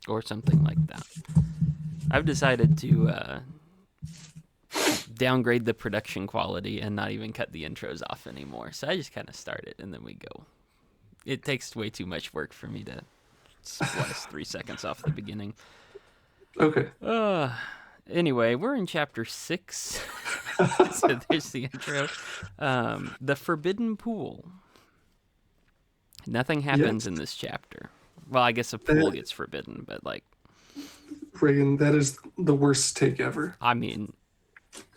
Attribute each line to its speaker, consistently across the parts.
Speaker 1: or something like that. I've decided to downgrade the production quality and not even cut the intros off anymore. So I just kind of start it and then we go. It takes way too much work for me to splice 3 seconds off the beginning.
Speaker 2: Okay.
Speaker 1: Anyway, we're in chapter 6. So there's the intro. The Forbidden Pool. Nothing happens
Speaker 2: Yes.
Speaker 1: in this chapter. Well, I guess a pool gets forbidden, but like,
Speaker 2: Reagan, that is the worst take ever.
Speaker 1: I mean,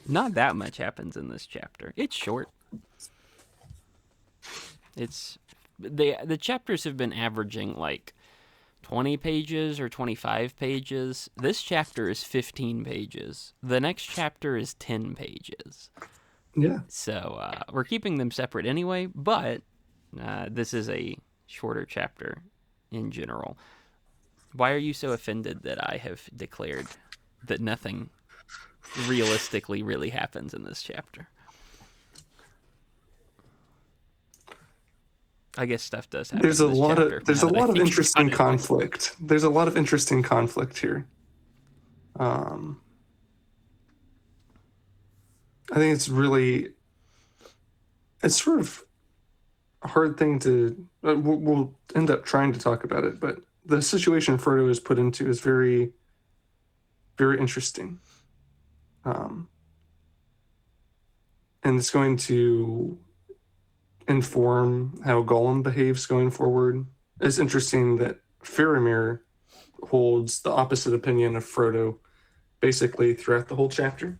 Speaker 1: not that much happens in this chapter. It's short. It's the chapters have been averaging like 20 pages or 25 pages. This chapter is 15 pages. The next chapter is 10 pages.
Speaker 2: Yeah.
Speaker 1: So we're keeping them separate anyway, but this is a shorter chapter in general. Why are you so offended that I have declared that nothing realistically really happens in this chapter? I guess stuff does happen
Speaker 2: There's
Speaker 1: in
Speaker 2: a
Speaker 1: this
Speaker 2: lot
Speaker 1: chapter.
Speaker 2: of there's a lot of interesting conflict. There's a lot of interesting conflict here. I think it's sort of a hard thing to. We'll end up trying to talk about it, but the situation Frodo is put into is very, very interesting, and it's going to inform how Gollum behaves going forward. It's interesting that Faramir holds the opposite opinion of Frodo basically throughout the whole chapter.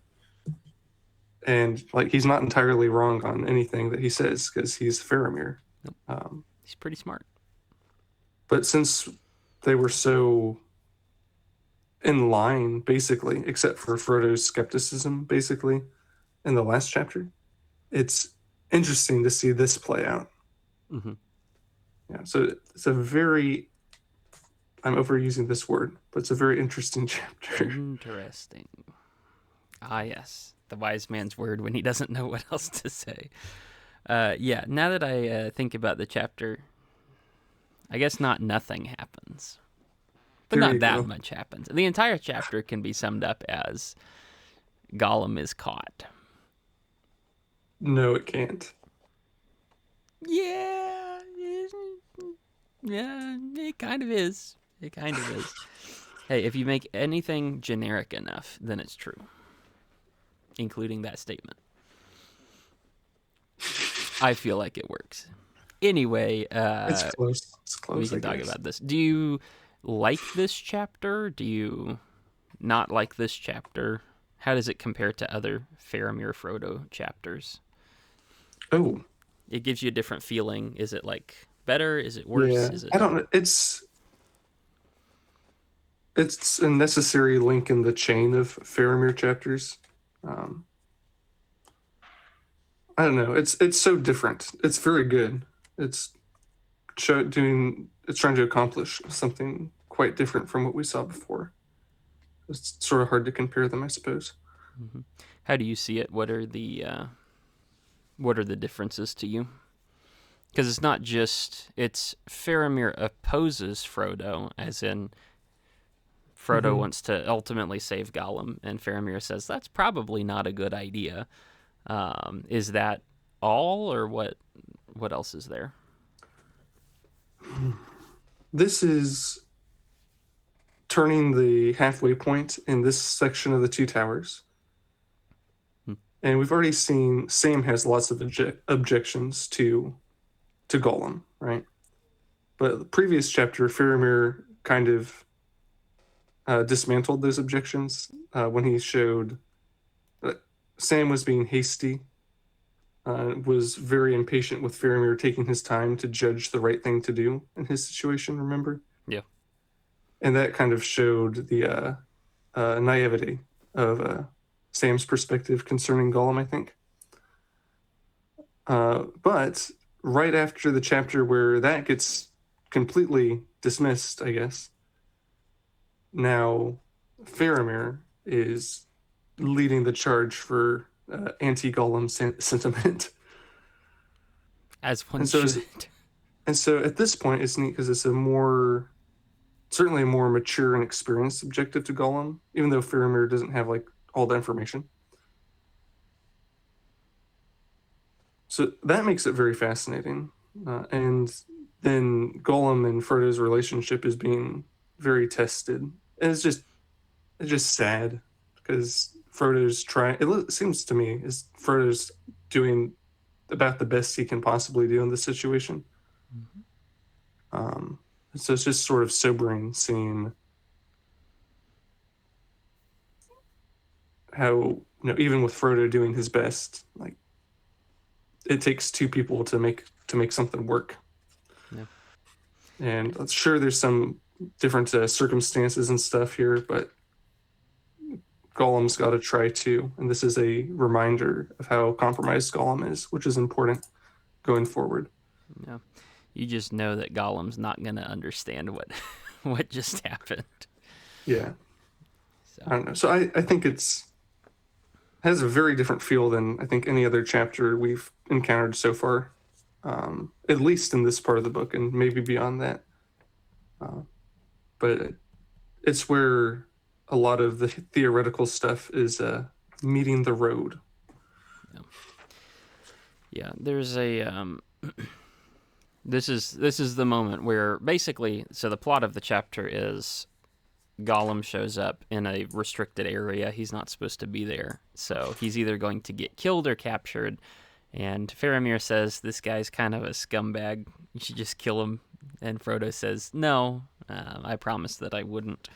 Speaker 2: And like he's not entirely wrong on anything that he says because he's Faramir.
Speaker 1: He's pretty smart.
Speaker 2: But since they were so in line, basically, except for Frodo's skepticism, basically, in the last chapter, it's interesting to see this play out.
Speaker 1: Mm-hmm.
Speaker 2: Yeah, so it's a very, I'm overusing this word, but it's a very interesting chapter.
Speaker 1: Interesting. Ah, yes. The wise man's word when he doesn't know what else to say. Yeah, now that I think about the chapter, I guess not nothing happens. But
Speaker 2: There
Speaker 1: not
Speaker 2: you
Speaker 1: that
Speaker 2: go.
Speaker 1: much happens. The entire chapter can be summed up as Gollum is caught.
Speaker 2: No, it can't.
Speaker 1: Yeah, yeah, it kind of is. It kind of is. Hey, if you make anything generic enough, then it's true, including that statement. I feel like it works. Anyway,
Speaker 2: It's close. It's close.
Speaker 1: we can
Speaker 2: I
Speaker 1: talk
Speaker 2: guess.
Speaker 1: about this. Do you like this chapter? Do you not like this chapter? How does it compare to other Faramir Frodo chapters?
Speaker 2: Oh,
Speaker 1: It gives you a different feeling. Is it like better? Is it worse?
Speaker 2: yeah.
Speaker 1: Is it
Speaker 2: I don't know. It's a necessary link in the chain of Faramir chapters. Um, I don't know. It's so different. It's very good. It's it's trying to accomplish something quite different from what we saw before. It's sort of hard to compare them, I suppose.
Speaker 1: Mhm. How do you see it? What are the differences to you? Because it's not just it's Faramir opposes Frodo, as in Frodo
Speaker 2: Mm-hmm.
Speaker 1: wants to ultimately save Gollum, and Faramir says that's probably not a good idea. Is that all, or what? What else is there?
Speaker 2: This is turning the halfway point in this section of the Two Towers.
Speaker 1: Hmm.
Speaker 2: And we've already seen Sam has lots of objections to Gollum, right? But the previous chapter, Faramir kind of dismantled those objections when he showed that Sam was being hasty, was very impatient with Faramir taking his time to judge the right thing to do in his situation, remember?
Speaker 1: Yeah.
Speaker 2: And that kind of showed the naivety of Sam's perspective concerning Gollum, I think. But right after the chapter where that gets completely dismissed, I guess, now Faramir is leading the charge for anti-Gollum sentiment.
Speaker 1: As one
Speaker 2: And so,
Speaker 1: should.
Speaker 2: and so at this point, it's neat because it's a more certainly a more mature and experienced objective to Gollum, even though Faramir doesn't have like all the information. So that makes it very fascinating. And then Gollum and Frodo's relationship is being very tested. And it's just sad because Frodo's trying. It seems to me is Frodo's doing about the best he can possibly do in this situation.
Speaker 1: Mhm.
Speaker 2: Um, so it's just sort of sobering seeing how even with Frodo doing his best, like it takes two people to make something work.
Speaker 1: Yeah.
Speaker 2: And sure, there's some different circumstances and stuff here, but Gollum's got to try too. And this is a reminder of how compromised Gollum is, which is important going forward.
Speaker 1: Yeah. You just know that Gollum's not going to understand what what just happened.
Speaker 2: Yeah, I
Speaker 1: So,
Speaker 2: don't know. So I think has a very different feel than I think any other chapter we've encountered so far, at least in this part of the book, and maybe beyond that. Uh, but it's where a lot of the theoretical stuff is meeting the road.
Speaker 1: yeah. Yeah, there's a this is the moment where basically so the plot of the chapter is Gollum shows up in a restricted area. He's not supposed to be there. So he's either going to get killed or captured. And Faramir says, this guy's kind of a scumbag. You should just kill him. And Frodo says, no, I promised that I wouldn't.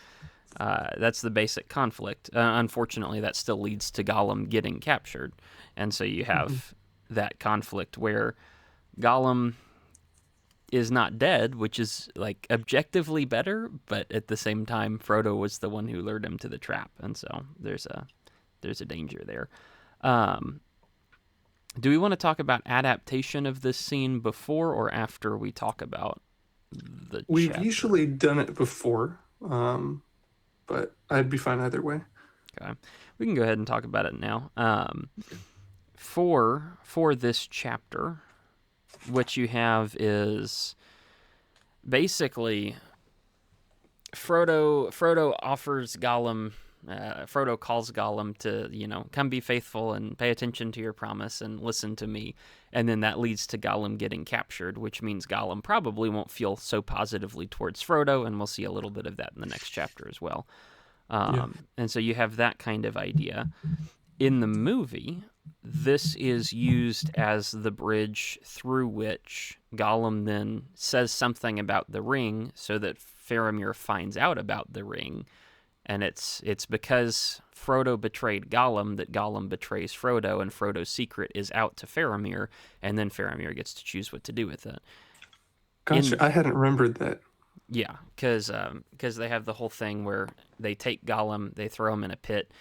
Speaker 1: That's the basic conflict. Unfortunately, that still leads to Gollum getting captured. And so you
Speaker 2: Mm-hmm.
Speaker 1: have that conflict where Gollum is not dead, which is like objectively better, but at the same time, Frodo was the one who lured him to the trap, and so there's a danger there. Um, do we want to talk about adaptation of this scene before or after we talk about the
Speaker 2: We've
Speaker 1: chapter?
Speaker 2: usually done it before, but I'd be fine either way.
Speaker 1: Okay, we can go ahead and talk about it now. For this chapter, what you have is basically Frodo offers Gollum. Frodo calls Gollum to, come be faithful and pay attention to your promise and listen to me. And then that leads to Gollum getting captured, which means Gollum probably won't feel so positively towards Frodo, and we'll see a little bit of that in the next chapter as well.
Speaker 2: Yeah.
Speaker 1: And so you have that kind of idea. In the movie, this is used as the bridge through which Gollum then says something about the ring so that Faramir finds out about the ring. And it's because Frodo betrayed Gollum that Gollum betrays Frodo, and Frodo's secret is out to Faramir, and then Faramir gets to choose what to do with it.
Speaker 2: Gotcha.
Speaker 1: In
Speaker 2: I hadn't remembered that.
Speaker 1: Yeah, because they have the whole thing where they take Gollum, they throw him in a pit.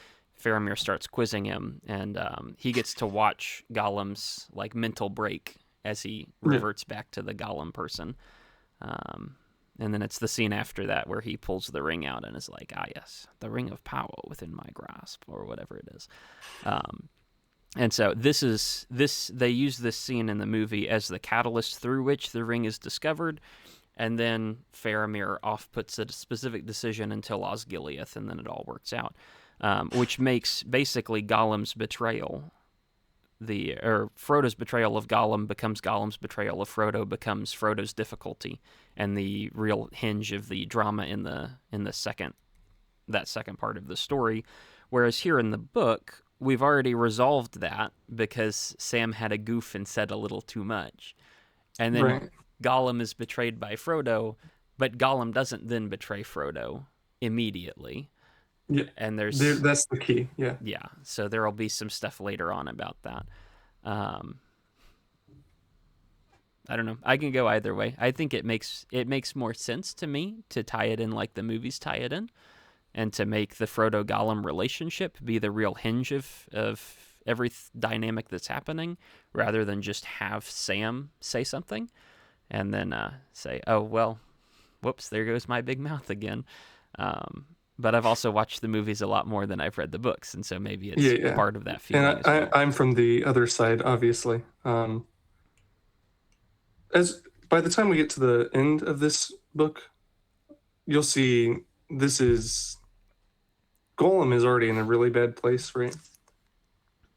Speaker 1: Faramir starts quizzing him, and he gets to watch Gollum's like mental break as he
Speaker 2: Yeah.
Speaker 1: reverts back to the Gollum person. Um, and then it's the scene after that where he pulls the ring out and is like, "Ah, yes, the ring of power within my grasp," or whatever it is. Um, and so this they use this scene in the movie as the catalyst through which the ring is discovered, and then Faramir off puts a specific decision until Osgiliath, and then it all works out, which makes basically Gollum's betrayal, Frodo's betrayal of Gollum becomes Gollum's betrayal of Frodo becomes Frodo's difficulty, and the real hinge of the drama in the second part of the story. Whereas here in the book, we've already resolved that because Sam had a goof and said a little too much. And then
Speaker 2: Right.
Speaker 1: Gollum is betrayed by Frodo, but Gollum doesn't then betray Frodo immediately.
Speaker 2: Yeah.
Speaker 1: And
Speaker 2: There.
Speaker 1: there's,
Speaker 2: That's the key. Yeah.
Speaker 1: yeah, so there will be some stuff later on about that. Um, I don't know. I can go either way. I think it makes more sense to me to tie it in like the movies tie it in, and to make the Frodo Gollum relationship be the real hinge of every dynamic that's happening, rather than just have Sam say something and then say, "Oh well, whoops, there goes my big mouth again." Um, but I've also watched the movies a lot more than I've read the books, and so maybe
Speaker 2: Yeah.
Speaker 1: it's
Speaker 2: Yeah.
Speaker 1: part of that
Speaker 2: And
Speaker 1: feeling as well.
Speaker 2: I'm from the other side, obviously. As by the time we get to the end of this book, you'll see this is Gollum is already in a really bad place, right?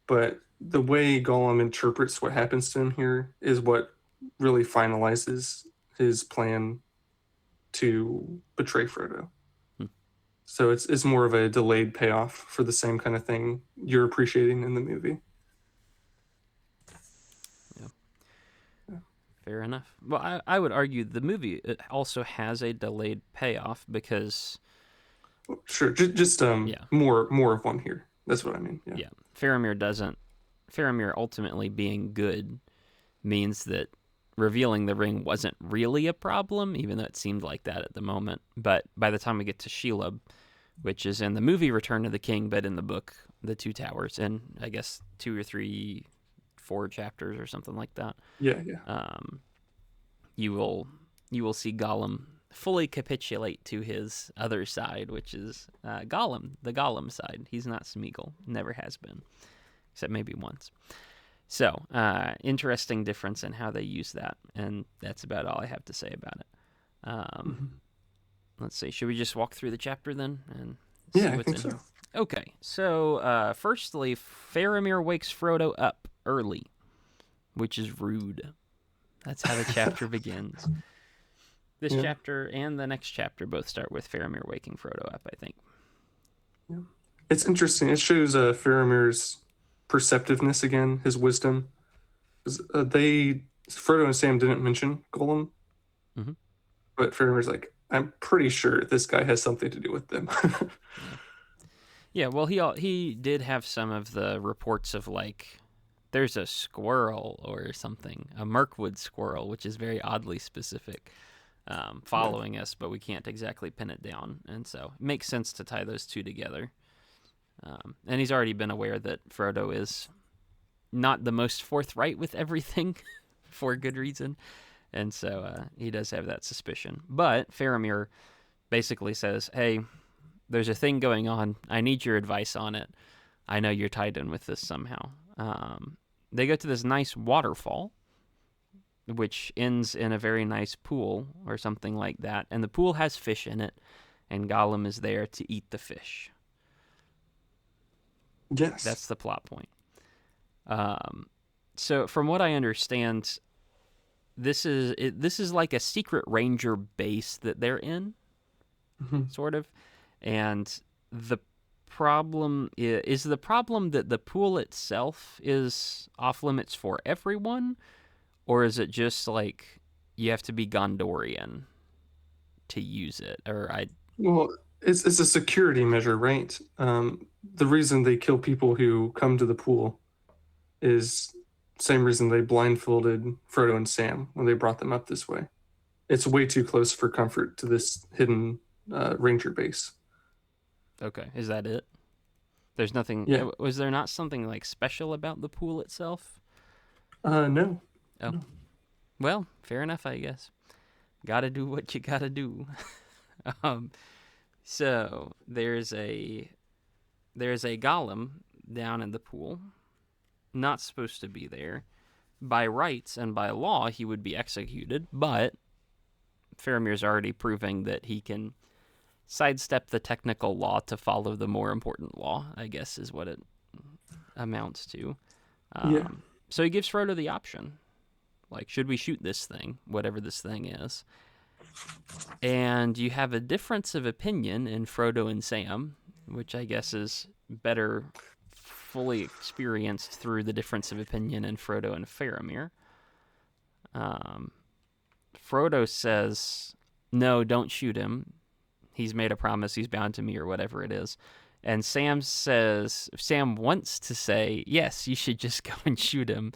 Speaker 2: But the way Gollum interprets what happens to him here is what really finalizes his plan to betray Frodo.
Speaker 1: Hmm.
Speaker 2: So it's more of a delayed payoff for the same kind of thing you're appreciating in the movie.
Speaker 1: Yeah. Fair enough. Well, I would argue the movie also has a delayed payoff because,
Speaker 2: Sure, just
Speaker 1: yeah,
Speaker 2: more of one here. That's what I mean. Yeah.
Speaker 1: yeah, Faramir doesn't. Faramir ultimately being good means that revealing the ring wasn't really a problem, even though it seemed like that at the moment. But by the time we get to Shelob, which is in the movie Return of the King, but in the book The Two Towers, and I guess 2 or 3, 4 chapters or something like that,
Speaker 2: Yeah, yeah.
Speaker 1: um, you will see Gollum fully capitulate to his other side, which is Gollum, the Gollum side. He's not Smeagol, never has been, except maybe once. So, interesting difference in how they use that, and that's about all I have to say about it. Um,
Speaker 2: Hmm.
Speaker 1: let's see. Should we just walk through the chapter then and see
Speaker 2: Yeah, I
Speaker 1: what's
Speaker 2: think
Speaker 1: in
Speaker 2: so.
Speaker 1: here? Okay. So, firstly, Faramir wakes Frodo up early, which is rude. That's how the chapter begins. This
Speaker 2: Yeah,
Speaker 1: chapter and the next chapter both start with Faramir waking Frodo up, I think.
Speaker 2: yeah. It's interesting. It shows Faramir's perceptiveness again, his wisdom. 'Cause, they Frodo and Sam didn't mention Gollum,
Speaker 1: Mm-hmm.
Speaker 2: but Faramir's like, I'm pretty sure this guy has something to do with them.
Speaker 1: Yeah. Yeah, well, he did have some of the reports of like there's a squirrel or something, a Mirkwood squirrel, which is very oddly specific,
Speaker 2: Yeah,
Speaker 1: following us, but we can't exactly pin it down, and so it makes sense to tie those two together. And he's already been aware that Frodo is not the most forthright with everything for good reason, and so he does have that suspicion. But Faramir basically says, "Hey, there's a thing going on. I need your advice on it. I know you're tied in with this somehow." They go to this nice waterfall, which ends in a very nice pool or something like that. And the pool has fish in it, and Gollum is there to eat the fish.
Speaker 2: yes.
Speaker 1: That's the plot point. Um, so, from what I understand, this is like a secret ranger base that they're in,
Speaker 2: Hmm.
Speaker 1: sort of, and the problem is the problem that the pool itself is off limits for everyone, or is it just like you have to be Gondorian to use it? Or I
Speaker 2: Well, it's a security measure, right? The reason they kill people who come to the pool is same reason they blindfolded Frodo and Sam when they brought them up this way. It's way too close for comfort to this hidden ranger base.
Speaker 1: okay, is that it? There's nothing.
Speaker 2: Yeah.
Speaker 1: Was there not something like special about the pool itself?
Speaker 2: No.
Speaker 1: Oh,
Speaker 2: No.
Speaker 1: well, fair enough, I guess. Gotta do what you gotta do. um, so there's a golem down in the pool, not supposed to be there. By rights and by law, he would be executed, but Faramir's already proving that he can sidestep the technical law to follow the more important law, I guess is what it amounts to.
Speaker 2: Yeah.
Speaker 1: So he gives Frodo the option. Like, should we shoot this thing, whatever this thing is? And you have a difference of opinion in Frodo and Sam, which I guess is better fully experienced through the difference of opinion in Frodo and Faramir. Um, Frodo says, "No, don't shoot him. He's made a promise. He's bound to me, or whatever it is." And Sam wants to say, "Yes, you should just go and shoot him."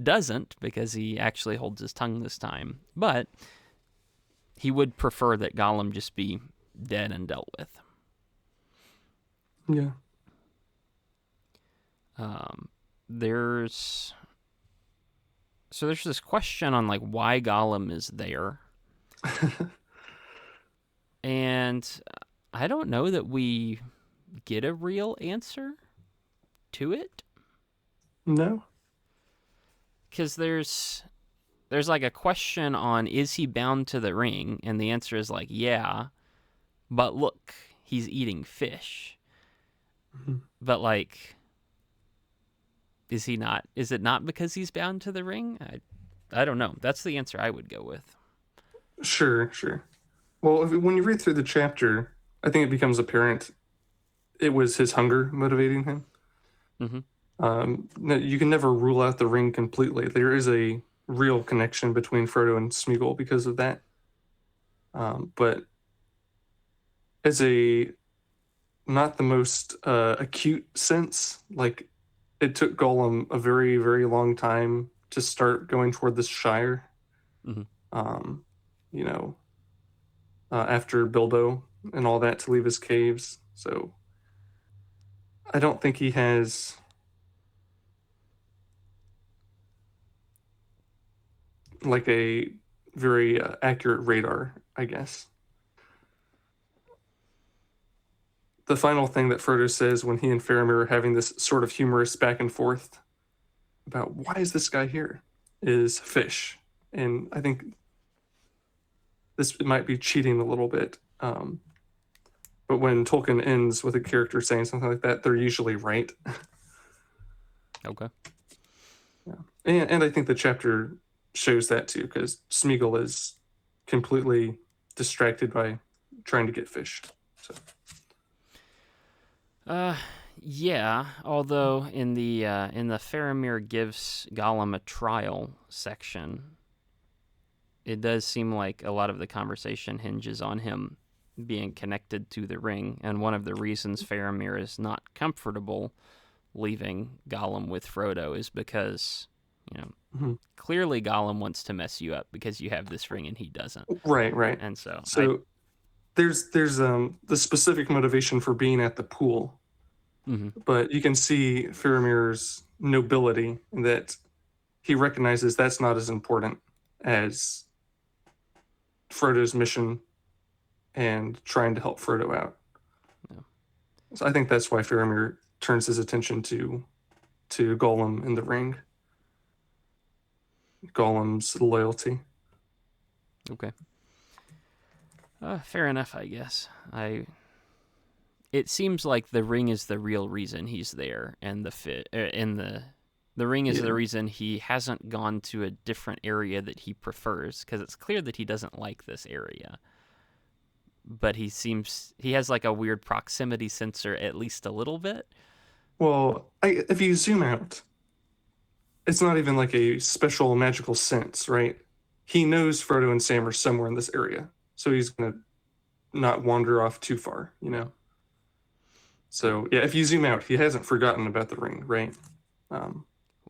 Speaker 1: Doesn't, because he actually holds his tongue this time. But he would prefer that Gollum just be dead and dealt with.
Speaker 2: Yeah.
Speaker 1: Um, there's there's this question on like why Gollum is there, and I don't know that we get a real answer to it,
Speaker 2: No.
Speaker 1: because there's like a question on is he bound to the ring, and the answer is like yeah, but look, he's eating fish.
Speaker 2: Mhm.
Speaker 1: But like, is he not? Is it not because he's bound to the ring? I don't know. That's the answer I would go with.
Speaker 2: Sure, sure. Well, when you read through the chapter, I think it becomes apparent it was his hunger motivating him.
Speaker 1: Mm-hmm.
Speaker 2: No, you can never rule out the ring completely. There is a real connection between Frodo and Smeagol because of that. But as a not the most acute sense, like it took Gollum a very, very long time to start going toward this Shire.
Speaker 1: Mm-hmm.
Speaker 2: Um, you know, after Bilbo and all that to leave his caves. So I don't think he has like a very accurate radar, I guess. The final thing that Frodo says when he and Faramir are having this sort of humorous back and forth about why is this guy here is fish. And I think this might be cheating a little bit. But when Tolkien ends with a character saying something like that, they're usually right.
Speaker 1: Okay.
Speaker 2: Yeah. And I think the chapter shows that too, because Smeagol is completely distracted by trying to get fish. So
Speaker 1: Uh, yeah. Although in the Faramir gives Gollum a trial section, it does seem like a lot of the conversation hinges on him being connected to the ring, and one of the reasons Faramir is not comfortable leaving Gollum with Frodo is because, you know,
Speaker 2: mhm.
Speaker 1: clearly Gollum wants to mess you up because you have this ring and he doesn't.
Speaker 2: Right, right.
Speaker 1: And so I
Speaker 2: So there's the specific motivation for being at the pool,
Speaker 1: mhm,
Speaker 2: but you can see Faramir's nobility in that he recognizes that's not as important as Frodo's mission and trying to help Frodo out.
Speaker 1: yeah,
Speaker 2: So I think that's why Faramir turns his attention to Gollum in the ring. Gollum's loyalty.
Speaker 1: okay. Fair enough, I guess. It seems like the ring is the real reason he's there, and the ring is the
Speaker 2: Yeah.
Speaker 1: reason he hasn't gone to a different area that he prefers, because it's clear that he doesn't like this area. But he has like a weird proximity sensor, at least a little bit.
Speaker 2: Well, if you zoom out, it's not even like a special magical sense, right? He knows Frodo and Sam are somewhere in this area, so he's gonna not wander off too far, you
Speaker 1: Yeah,
Speaker 2: know. So yeah, if you zoom out, he hasn't forgotten about the ring, right? Um,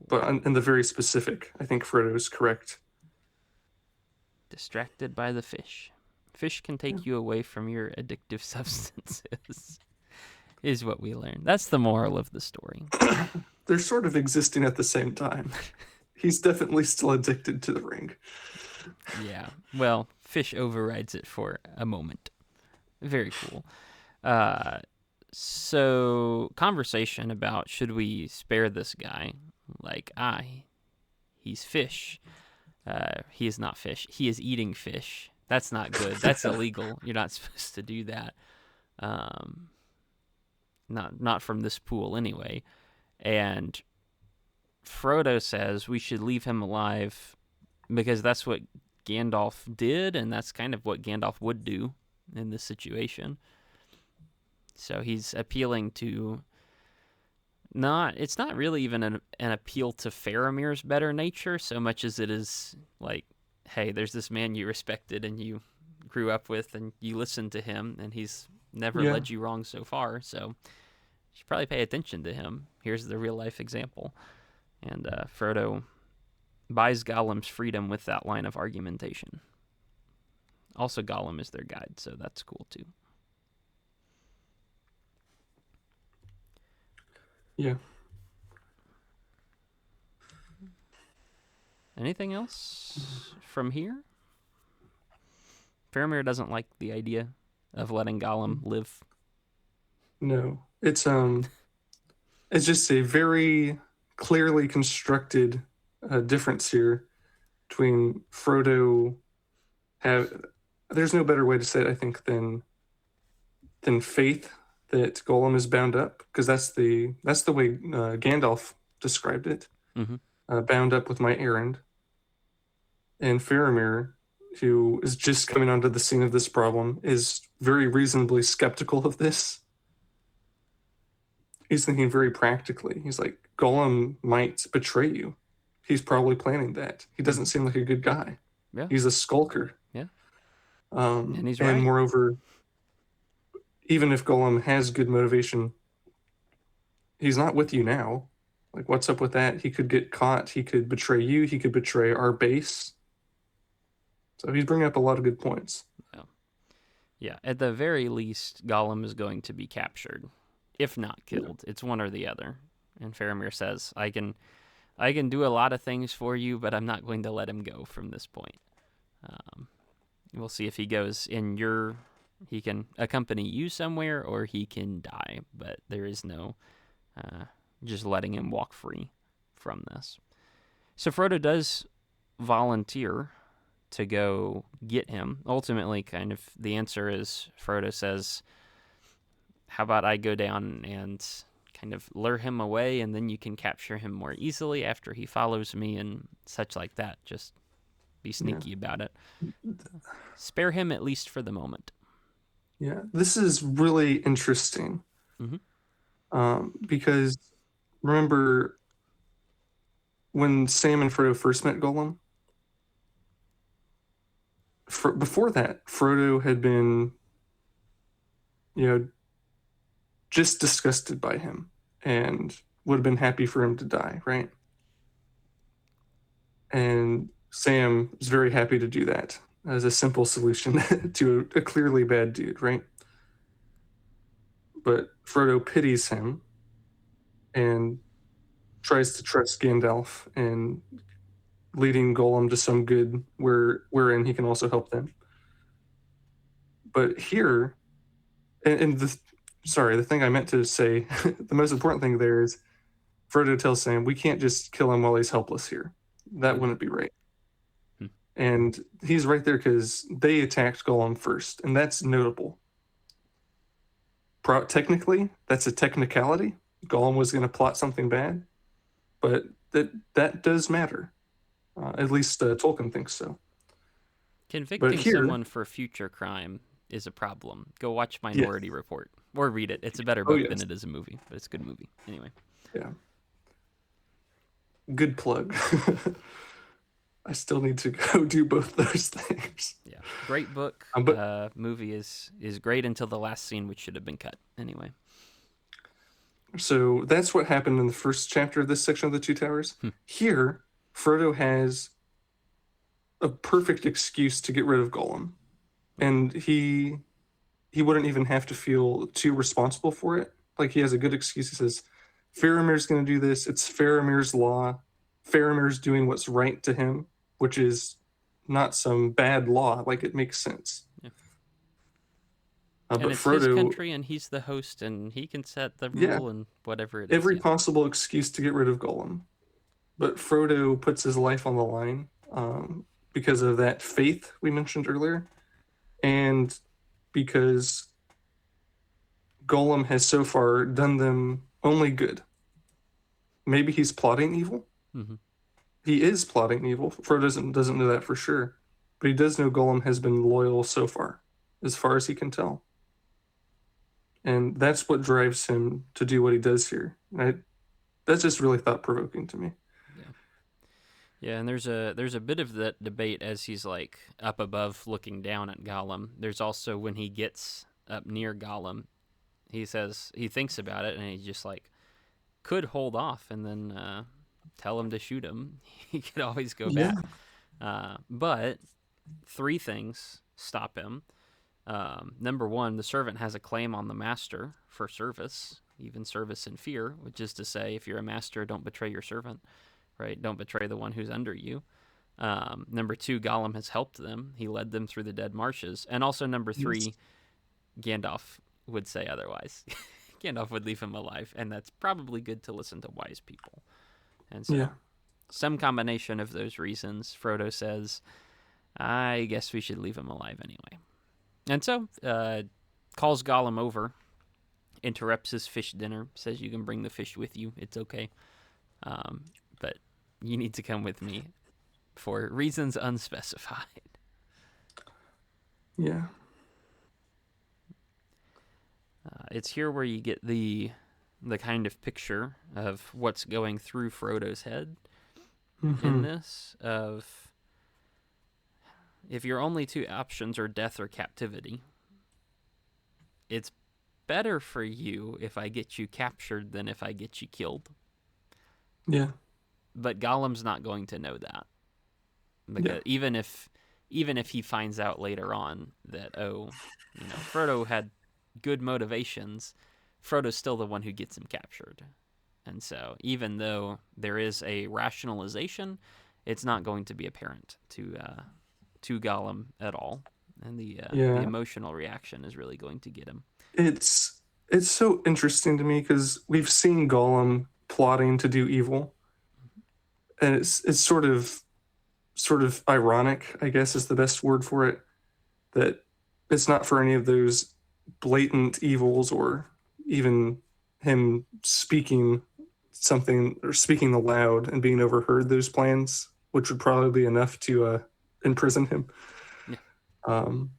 Speaker 2: but in the very specific, I think Frodo is correct.
Speaker 1: distracted by the fish. Fish can
Speaker 2: Yeah.
Speaker 1: take you away from your addictive substances, is what we learn. That's the moral of the story.
Speaker 2: They're sort of existing at the same time. He's definitely still addicted to the ring.
Speaker 1: Yeah. Well, fish overrides it for a moment. Very cool. Uh, so conversation about should we spare this guy? Like, he's fish. He is not fish. He is eating fish. That's not good. That's illegal. You're not supposed to do that. Um, not from this pool anyway. And Frodo says we should leave him alive because that's what Gandalf did, and that's kind of what Gandalf would do in this situation. So he's appealing to not. It's not really even an appeal to Faramir's better nature so much as it is like, hey, there's this man you respected and you grew up with, and you listened to him, and he's never
Speaker 2: Yeah.
Speaker 1: led you wrong so far. So you should probably pay attention to him. Here's the real life example. And Frodo buys Gollum's freedom with that line of argumentation. Also, Gollum is their guide, so that's cool too.
Speaker 2: Yeah.
Speaker 1: Anything else from here? Faramir doesn't like the idea of letting Gollum live.
Speaker 2: No. It's just a very clearly constructed difference here between Frodo have there's no better way to say it, I think, than than faith that Gollum is bound up, because that's the way Gandalf described it,
Speaker 1: Mm-hmm.
Speaker 2: bound up with my errand. And Faramir, who is just coming onto the scene of this problem, is very reasonably skeptical of this. He's thinking very practically. He's like, Gollum might betray you. He's probably planning that. He doesn't
Speaker 1: Mm-hmm.
Speaker 2: seem like a good guy.
Speaker 1: Yeah.
Speaker 2: He's a skulker.
Speaker 1: Yeah. And he's
Speaker 2: And
Speaker 1: right.
Speaker 2: moreover, even if Gollum has good motivation, he's not with you now. Like, what's up with that? He could get caught. He could betray you. He could betray our base. So he's bringing up a lot of good points.
Speaker 1: Yeah. Yeah. At the very least, Gollum is going to be captured, if not
Speaker 2: Yeah.
Speaker 1: killed. It's one or the other. And Faramir says, I can do a lot of things for you, but I'm not going to let him go from this point. Um, we'll see if he goes in your. He can accompany you somewhere, or he can die. But there is no just letting him walk free from this. So Frodo does volunteer to go get him. Ultimately, kind of the answer is Frodo says, "How about I go down and kind of lure him away, and then you can capture him more easily after he follows me and such like that. Just be
Speaker 2: Yeah.
Speaker 1: sneaky about it. Spare him at least for the moment."
Speaker 2: Yeah. This is really interesting
Speaker 1: Mm-hmm.
Speaker 2: because remember when Sam and Frodo first met Gollum? Before that, Frodo had been, you know, just disgusted by him and would have been happy for him to die, right? And Sam is very happy to do that as a simple solution to a clearly bad dude, right? But Frodo pities him and tries to trust Gandalf and leading Gollum to some good wherein he can also help them. But here, and the sorry, the thing I meant to say, the most important thing there is Frodo tells Sam, "We can't just kill him while he's helpless here. That
Speaker 1: Mm-hmm.
Speaker 2: wouldn't be right." And he's right there because they attacked Gollum first, and that's notable. Technically, that's a technicality. Gollum was going to plot something bad, but that does matter. At least Tolkien thinks so. But
Speaker 1: Convicting
Speaker 2: here,
Speaker 1: someone for future crime is a problem. Go watch
Speaker 2: yes,
Speaker 1: Minority Report or read it. It's a better
Speaker 2: oh
Speaker 1: book than
Speaker 2: yes,
Speaker 1: it is a movie, but it's a good movie. Anyway,
Speaker 2: yeah, good plug. I still need to go do both those things.
Speaker 1: yeah, great book.
Speaker 2: But
Speaker 1: Movie is great until the last scene, which should have been cut. Anyway,
Speaker 2: so that's what happened in the first chapter of this section of the Two Towers.
Speaker 1: hmm.
Speaker 2: Here, Frodo has a perfect excuse to get rid of Gollum, and he wouldn't even have to feel too responsible for it. Like he has a good excuse. He says, Faramir's going to do this. It's Faramir's law. Faramir's doing what's right to him, which is not some bad law. Like it makes sense.
Speaker 1: Yeah. And
Speaker 2: But
Speaker 1: it's his
Speaker 2: Frodo,
Speaker 1: country, and he's the host, and he can set the
Speaker 2: yeah,
Speaker 1: rule and whatever it is.
Speaker 2: every
Speaker 1: Yeah.
Speaker 2: possible excuse to get rid of Gollum. But Frodo puts his life on the line because of that faith we mentioned earlier, and because Gollum has so far done them only good. Maybe he's plotting evil.
Speaker 1: Mm-hmm.
Speaker 2: He is plotting evil. Frodo doesn't know that for sure, but he does know Gollum has been loyal so far as he can tell, and that's what drives him to do what he does here. That's just really thought provoking to me.
Speaker 1: Yeah. Yeah, and there's a bit of that debate as he's like up above looking down at Gollum. There's also when he gets up near Gollum, he says he thinks about it and he just like could hold off and then tell him to shoot him. He could always go
Speaker 2: Yeah,
Speaker 1: back. But three things stop him. Number one, the servant has a claim on the master for service, even service in fear, which is to say, if you're a master, don't betray your servant, right? Don't betray the one who's under you. Number two, Gollum has helped them. He led them through the dead marshes. And also, number
Speaker 2: yes,
Speaker 1: three, Gandalf would say otherwise. Gandalf would leave him alive, and that's probably good to listen to wise people. And so,
Speaker 2: yeah,
Speaker 1: some combination of those reasons, Frodo says, I guess we should leave him alive anyway. And so, calls Gollum over, interrupts his fish dinner, says you can bring the fish with you. It's okay. But you need to come with me for reasons unspecified.
Speaker 2: Yeah.
Speaker 1: It's here where you get the kind of picture of what's going through Frodo's head in
Speaker 2: Hmm.
Speaker 1: this of if your only two options are death or captivity, it's better for you if I get you captured than if I get you killed.
Speaker 2: Yeah.
Speaker 1: But Gollum's not going to know that
Speaker 2: Yeah.
Speaker 1: because even if he finds out later on that Frodo had good motivations, Frodo's still the one who gets him captured. And so even though there is a rationalization, it's not going to be apparent to Gollum at all, and the
Speaker 2: Yeah.
Speaker 1: emotional reaction is really going to get him.
Speaker 2: It's it's so interesting to me because we've seen Gollum plotting to do evil, and it's sort of ironic, I guess is the best word for it, that it's not for any of those blatant evils or even him speaking something or speaking aloud and being overheard those plans, which would probably be enough to imprison him.
Speaker 1: Yeah.
Speaker 2: Um,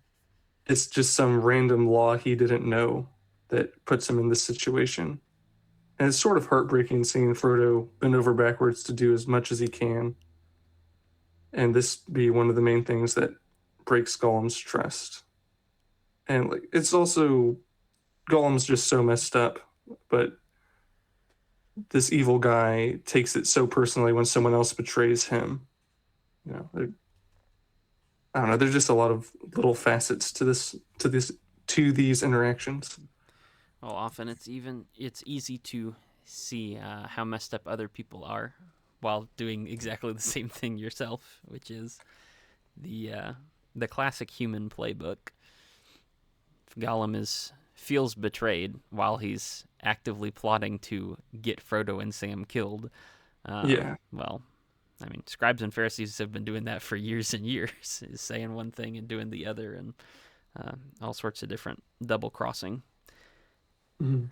Speaker 2: it's just some random law he didn't know that puts him in this situation. And it's sort of heartbreaking seeing Frodo bend over backwards to do as much as he can, and this be one of the main things that breaks Gollum's trust. And like it's also Gollum's just so messed up, but this evil guy takes it so personally when someone else betrays him. You know, I don't know. There's just a lot of little facets to these interactions.
Speaker 1: Well, often it's easy to see how messed up other people are while doing exactly the same thing yourself, which is the uh, the classic human playbook. If Gollum is feels betrayed while he's actively plotting to get Frodo and Sam killed.
Speaker 2: Yeah.
Speaker 1: Well, I mean, scribes and Pharisees have been doing that for years and years, is saying one thing and doing the other, and all sorts of different double crossing.
Speaker 2: Mhm.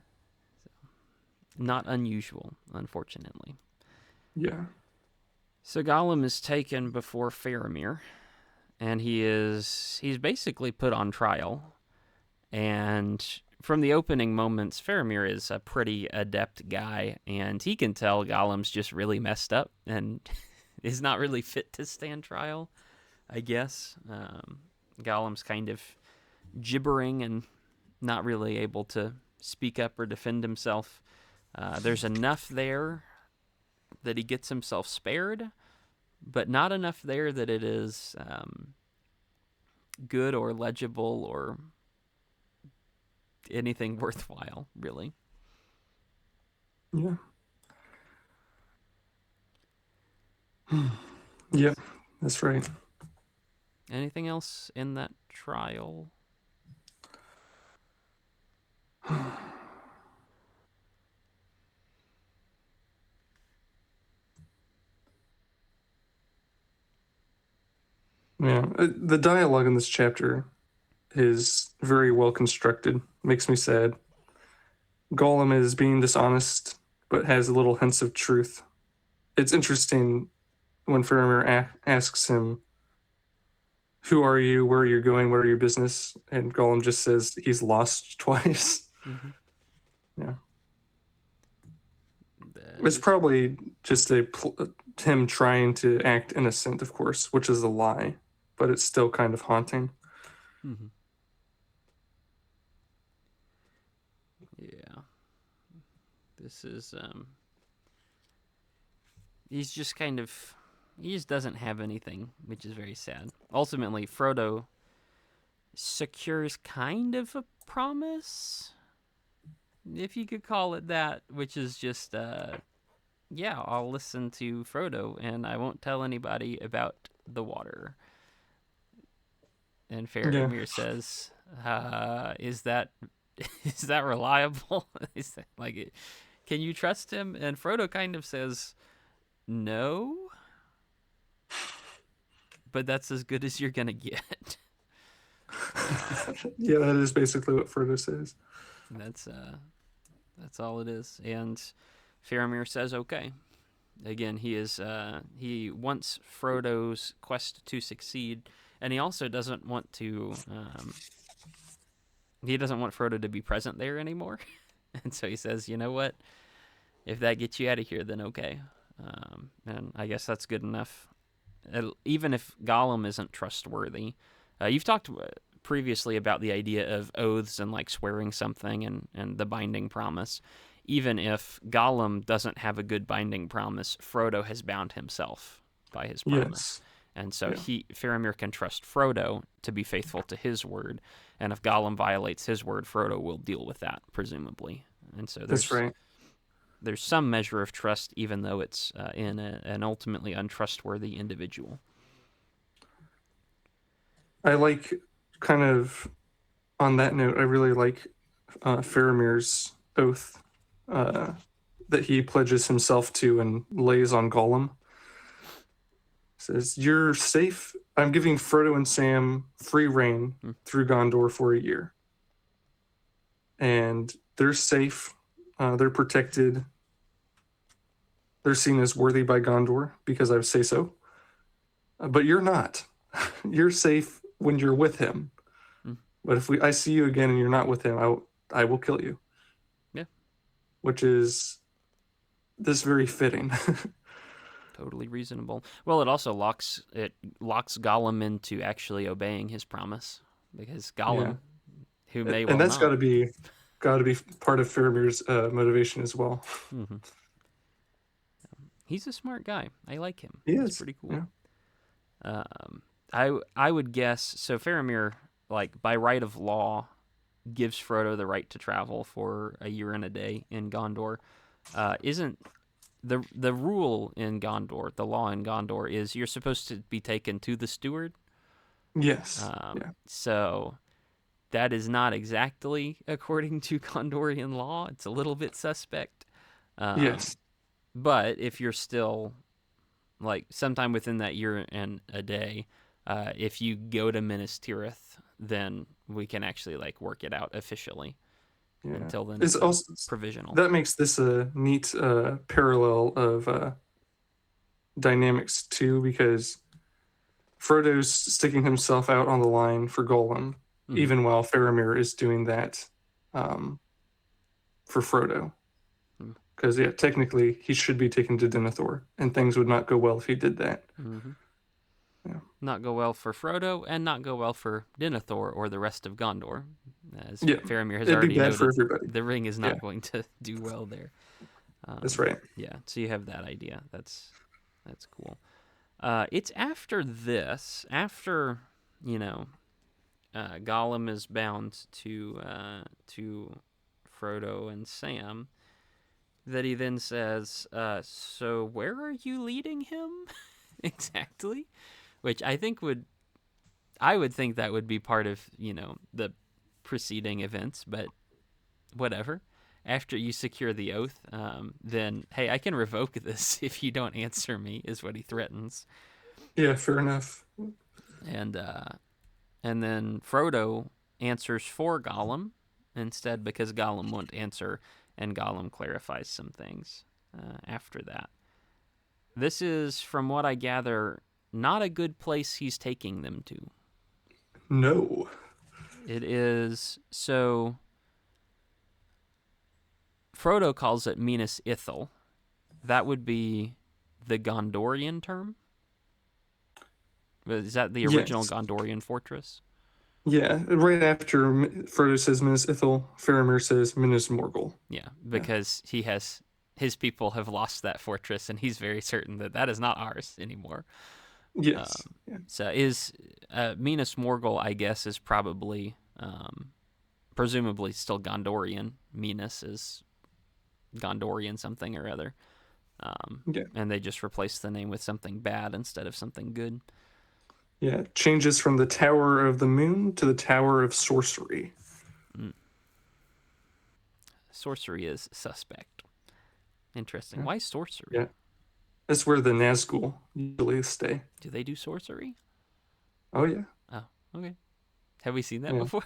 Speaker 1: Not unusual, unfortunately.
Speaker 2: Yeah.
Speaker 1: So Gollum is taken before Faramir, and he's basically put on trial. And from the opening moments, Faramir is a pretty adept guy, and he can tell Gollum's just really messed up and is not really fit to stand trial, I guess. Gollum's kind of gibbering and not really able to speak up or defend himself. There's enough there that he gets himself spared, but not enough there that it is good or legible or anything worthwhile, really.
Speaker 2: Yeah. Yep. That's right.
Speaker 1: Anything else in that trial?
Speaker 2: Yeah. The dialogue in this chapter is very well constructed. Makes me sad. Gollum is being dishonest, but has little hints of truth. It's interesting when Faramir asks him, "Who are you? Where are you going? What are your business?" And Gollum just says he's lost twice.
Speaker 1: Mm-hmm.
Speaker 2: Yeah,
Speaker 1: That
Speaker 2: it's
Speaker 1: is.
Speaker 2: probably just him trying to act innocent, of course, which is a lie, but it's still kind of haunting.
Speaker 1: Mm-hmm. Yeah. This is. He's just kind of. He just doesn't have anything, which is very sad. Ultimately, Frodo secures kind of a promise, if you could call it that, which is just, yeah, I'll listen to Frodo and I won't tell anybody about the water. And
Speaker 2: Yeah,
Speaker 1: Faramir says, "Is that is that reliable? Is that, can you trust him?" And Frodo kind of says, "No, but that's as good as you're gonna get."
Speaker 2: Yeah, that is basically what Frodo says.
Speaker 1: That's that's all it is. And Faramir says okay. Again, he wants Frodo's quest to succeed, and he also doesn't want to he doesn't want Frodo to be present there anymore. And so he says, you know what? If that gets you out of here, then okay. And I guess that's good enough. Even if Gollum isn't trustworthy, you've talked previously about the idea of oaths and like swearing something and the binding promise. Even if Gollum doesn't have a good binding promise, Frodo has bound himself by his promise.
Speaker 2: Yes.
Speaker 1: And so
Speaker 2: Yeah,
Speaker 1: Faramir can trust Frodo to be faithful to his word, and if Gollum violates his word, Frodo will deal with that presumably. And so
Speaker 2: that's right.
Speaker 1: there's some measure of trust, even though it's in an ultimately untrustworthy individual.
Speaker 2: I like kind of on that note. I really like Faramir's oath uh, that he pledges himself to and lays on Gollum. Says, "You're safe. I'm giving Frodo and Sam free reign
Speaker 1: Hmm.
Speaker 2: through Gondor for a year, and they're safe. They're protected. They're seen as worthy by Gondor because I say so. But you're not. You're safe when you're with him.
Speaker 1: Hmm.
Speaker 2: But if I see you again and you're not with him, I will kill you."
Speaker 1: Yeah,
Speaker 2: Which is this very fitting.
Speaker 1: totally reasonable. Well, it locks Gollum into actually obeying his promise because
Speaker 2: Yeah,
Speaker 1: Gollum, who may
Speaker 2: and
Speaker 1: well
Speaker 2: that's
Speaker 1: not.
Speaker 2: got to be part of Faramir's motivation as well.
Speaker 1: Mm-hmm. He's a smart guy. I like him.
Speaker 2: He
Speaker 1: He's
Speaker 2: is.
Speaker 1: pretty cool.
Speaker 2: Yeah.
Speaker 1: I would guess so. Faramir, like by right of law, gives Frodo the right to travel for a year and a day in Gondor. Isn't the rule in Gondor, the law in Gondor is you're supposed to be taken to the steward.
Speaker 2: Yes. Yeah.
Speaker 1: So that is not exactly according to Gondorian law. It's a little bit suspect. Um,
Speaker 2: Yes.
Speaker 1: but if you're still like sometime within that year and a day, if you go to Minas Tirith, then we can actually like work it out officially.
Speaker 2: Yeah.
Speaker 1: Until then,
Speaker 2: It's
Speaker 1: it's a
Speaker 2: also
Speaker 1: provisional.
Speaker 2: that makes this a neat parallel of dynamics too, because Frodo's sticking himself out on the line for Gollum,
Speaker 1: Mm-hmm.
Speaker 2: even while Faramir is doing that um, for Frodo. Because yeah, technically he should be taken to Denethor, and things would not go well if he did that.
Speaker 1: Mm-hmm.
Speaker 2: Yeah.
Speaker 1: Not go well for Frodo, and not go well for Denethor or the rest of Gondor. As
Speaker 2: Yeah.
Speaker 1: Faramir has
Speaker 2: It'd be
Speaker 1: already
Speaker 2: bad for
Speaker 1: noted,
Speaker 2: everybody.
Speaker 1: the ring is
Speaker 2: Yeah.
Speaker 1: not going to do well there.
Speaker 2: That's right.
Speaker 1: Yeah, so you have that idea. That's cool. It's after this, after you know, Gollum is bound to Frodo and Sam, that he then says, "So where are you leading him exactly?" Which I would think that would be part of the preceding events, but whatever. After you secure the oath, then hey, I can revoke this if you don't answer me, is what he threatens.
Speaker 2: Yeah, fair enough.
Speaker 1: And and then Frodo answers for Gollum instead because Gollum won't answer, and Gollum clarifies some things after that. This is, from what I gather, not a good place he's taking them to.
Speaker 2: No.
Speaker 1: It is so. Frodo calls it Minas Ithil. That would be the Gondorian term. Is that the original
Speaker 2: Yes.
Speaker 1: Gondorian fortress?
Speaker 2: Yeah. Right after Frodo says Minas Ithil, Faramir says Minas Morgul.
Speaker 1: Yeah,
Speaker 2: Yeah.
Speaker 1: because his people have lost that fortress, and he's very certain that that is not ours anymore.
Speaker 2: Yes. Yeah.
Speaker 1: So is Minas Morgul, I guess, is probably presumably still Gondorian. Minas is Gondorian something or other.
Speaker 2: Yeah.
Speaker 1: And they just replaced the name with something bad instead of something good.
Speaker 2: Yeah. Changes from the Tower of the Moon to the Tower of Sorcery.
Speaker 1: Mm. Sorcery is suspect. Interesting.
Speaker 2: Yeah.
Speaker 1: Why sorcery?
Speaker 2: Yeah. That's where the Nazgul usually stay.
Speaker 1: Do they do sorcery?
Speaker 2: Oh yeah.
Speaker 1: Oh, okay. Have we seen that
Speaker 2: Yeah.
Speaker 1: before?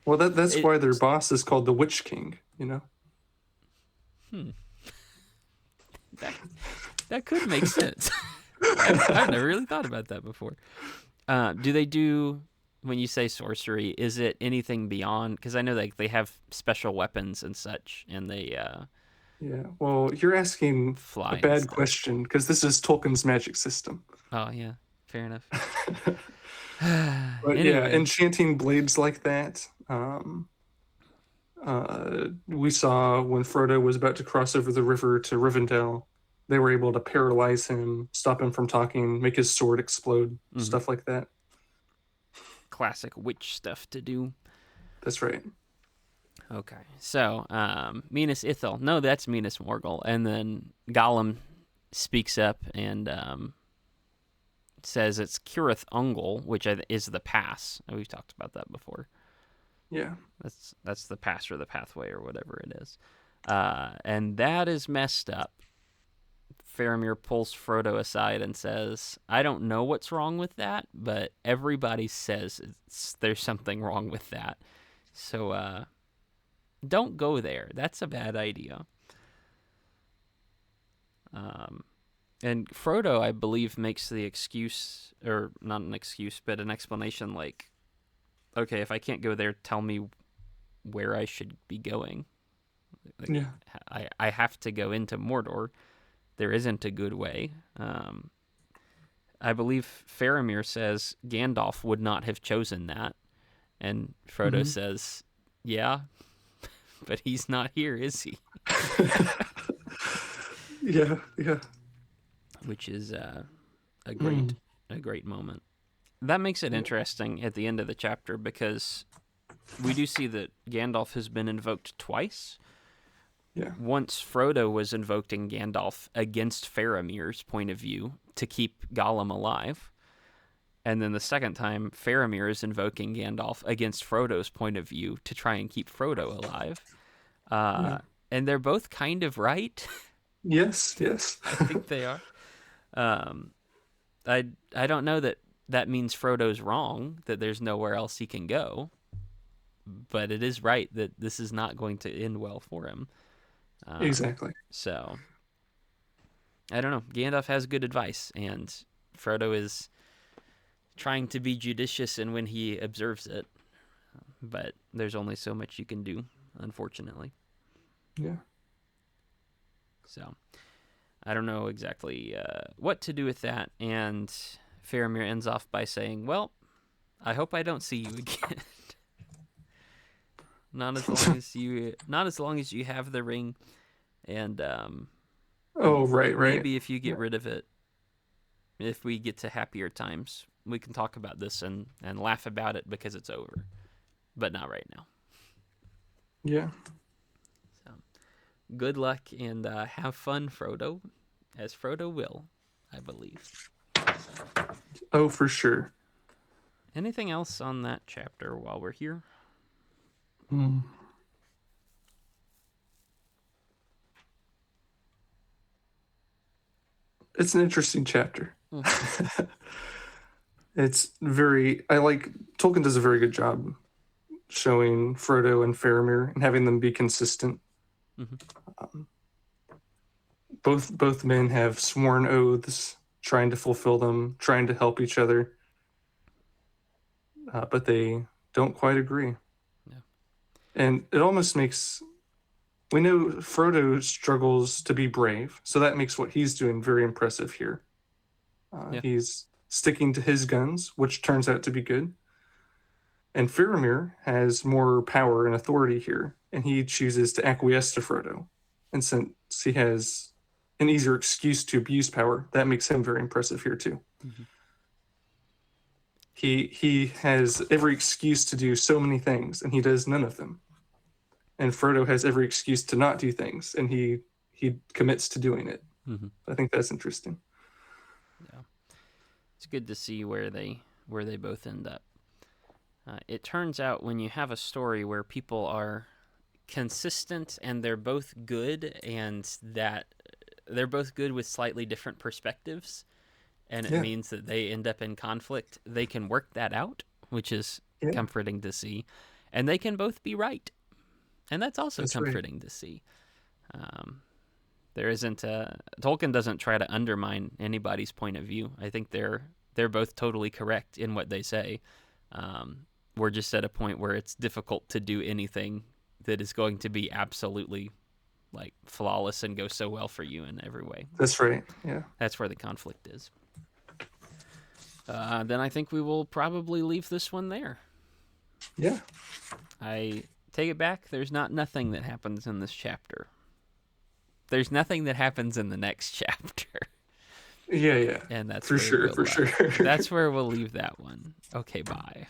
Speaker 2: Well, that's
Speaker 1: It
Speaker 2: why their boss is called the Witch King. You know.
Speaker 1: hmm, that that could make sense. I've never really thought about that before. Do they do when you say sorcery? Is it anything beyond? Because I know they have special weapons and such, and they
Speaker 2: Yeah. Well, you're asking a
Speaker 1: fly and
Speaker 2: bad
Speaker 1: stuff.
Speaker 2: question because this is Tolkien's magic system.
Speaker 1: Oh yeah, fair enough.
Speaker 2: But yeah,
Speaker 1: Anyway,
Speaker 2: enchanting blades like that. We saw when Frodo was about to cross over the river to Rivendell, they were able to paralyze him, stop him from talking, make his sword explode,
Speaker 1: mhm,
Speaker 2: stuff like that.
Speaker 1: classic witch stuff to do.
Speaker 2: That's right.
Speaker 1: Okay, so Minas Ithil. No, that's Minas Morgul, and then Gollum speaks up and says it's Cirith Ungol, which is the pass. We've talked about that before.
Speaker 2: Yeah.
Speaker 1: That's the pass or the pathway or whatever it is, and that is messed up. Faramir pulls Frodo aside and says, "I don't know what's wrong with that, but everybody says there's something wrong with that. So don't go there. That's a bad idea." Um, and Frodo, I believe, makes the excuse, or not an excuse, but an explanation like, "Okay, if I can't go there, tell me where I should be going. Like,
Speaker 2: Yeah.
Speaker 1: I have to go into Mordor. There isn't a good way." I believe Faramir says Gandalf would not have chosen that, and Frodo
Speaker 2: Hmm.
Speaker 1: says, "Yeah, but he's not here, is he?"
Speaker 2: Yeah. Yeah.
Speaker 1: Which is a great
Speaker 2: Mm.
Speaker 1: a great moment. That makes it
Speaker 2: Yeah.
Speaker 1: interesting at the end of the chapter because we do see that Gandalf has been invoked twice.
Speaker 2: Yeah.
Speaker 1: Once Frodo was invoking Gandalf against Faramir's point of view to keep Gollum alive. And then the second time, Faramir is invoking Gandalf against Frodo's point of view to try and keep Frodo alive.
Speaker 2: Yeah.
Speaker 1: Uh, and they're both kind of right.
Speaker 2: Yes. Yes.
Speaker 1: I think they are. Um, I don't know that that means Frodo's wrong, that there's nowhere else he can go. But it is right that this is not going to end well for him.
Speaker 2: Exactly.
Speaker 1: So I don't know. Gandalf has good advice, and Frodo is trying to be judicious in when he observes it. But there's only so much you can do, unfortunately.
Speaker 2: Yeah.
Speaker 1: So I don't know exactly what to do with that. And Faramir ends off by saying, "Well, I hope I don't see you again. Not as long as you have the ring, and
Speaker 2: Oh, right. Right.
Speaker 1: maybe if you get
Speaker 2: Yeah.
Speaker 1: rid of it, if we get to happier times, we can talk about this and laugh about it because it's over, but not right now."
Speaker 2: Yeah.
Speaker 1: So good luck and have fun, Frodo, as Frodo will, I believe.
Speaker 2: Oh, for sure.
Speaker 1: Anything else on that chapter while we're here?
Speaker 2: Mm. It's an interesting chapter.
Speaker 1: Mm-hmm.
Speaker 2: It's very. I like Tolkien does a very good job showing Frodo and Faramir and having them be consistent.
Speaker 1: Mm-hmm.
Speaker 2: Um, both men have sworn oaths, trying to fulfill them, trying to help each other, but they don't quite agree.
Speaker 1: Yeah.
Speaker 2: And it almost makes we know Frodo struggles to be brave, so that makes what he's doing very impressive here.
Speaker 1: Yeah.
Speaker 2: He's sticking to his guns, which turns out to be good. And Faramir has more power and authority here, and he chooses to acquiesce to Frodo. And since he has an easier excuse to abuse power, that makes him very impressive here too.
Speaker 1: Mm-hmm.
Speaker 2: He has every excuse to do so many things, and he does none of them. And Frodo has every excuse to not do things, and he commits to doing it.
Speaker 1: Mm-hmm.
Speaker 2: I think that's interesting.
Speaker 1: Yeah. It's good to see where they both end up. It turns out when you have a story where people are consistent and they're both good, and that they're both good with slightly different perspectives, and it
Speaker 2: Yeah,
Speaker 1: means that they end up in conflict, they can work that out, which is
Speaker 2: Yeah,
Speaker 1: comforting to see. And they can both be right. And that's also
Speaker 2: that's right.
Speaker 1: comforting to see. Um, there isn't Tolkien doesn't try to undermine anybody's point of view. I think they're both totally correct in what they say. We're just at a point where it's difficult to do anything that is going to be absolutely like flawless and go so well for you in every way.
Speaker 2: That's right. Yeah.
Speaker 1: That's where the conflict is. Then I think we will probably leave this one there.
Speaker 2: Yeah.
Speaker 1: I take it back. There's not nothing that happens in this chapter. There's nothing that happens in the next chapter.
Speaker 2: Yeah. Yeah.
Speaker 1: And that's
Speaker 2: For
Speaker 1: where
Speaker 2: sure.
Speaker 1: we'll
Speaker 2: For sure.
Speaker 1: that's where we'll leave that one. Okay, bye.